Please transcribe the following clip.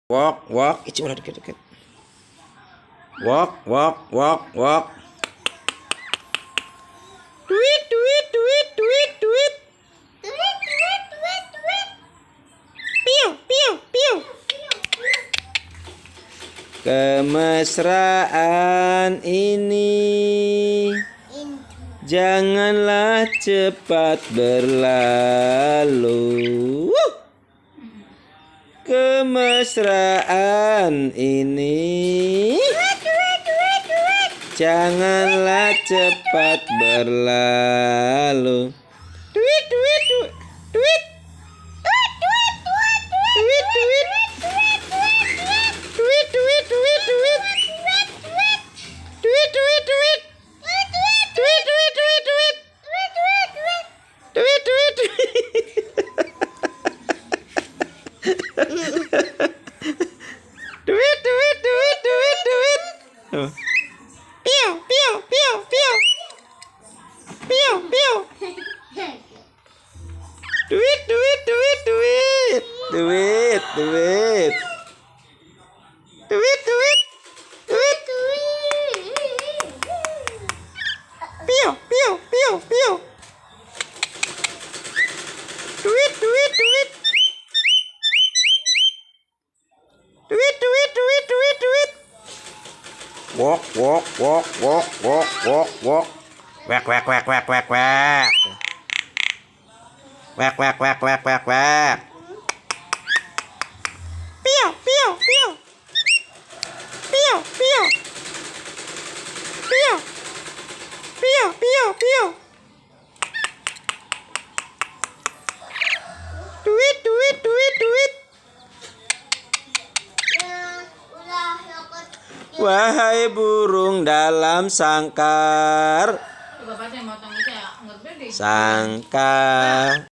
Walk, walk. Ici udah deket-deket. Walk, walk, walk, walk. Tweet, tweet, tweet, tweet, tweet. Tweet, tweet, tweet, tweet. Piu, piu, piu. Kemesraan ini janganlah cepat berlalu. Kemesraan ini janganlah cepat berlalu. Tweet, tweet, tweet, tweet. Tweet, tweet. Tweet, tweet, tweet, tweet. Tweet, tweet, tweet. Tweet, tweet, tweet, tweet. Tweet, tweet, tweet. Tweet, tweet, tweet, tweet, tweet. Piu, piu, piu, piu. Piu, piu. Tweet, tweet, tweet, tweet. Tweet, tweet. Tweet, tweet. Tweet. Piu, piu, piu, piu. Tweet, tweet, tweet. Tweet, tweet, tweet, tweet, tweet. Walk, walk, walk, walk, walk, walk, walk. Wek, wek, wek, wek, wek, wek. Wek, wek, wek, wek, wek, wek. Piu, piu, piu. Piu, piu. Piu. Piu, piu, piu. Tweet, tweet, tweet, tweet. Wahai burung dalam sangkar, sangkar.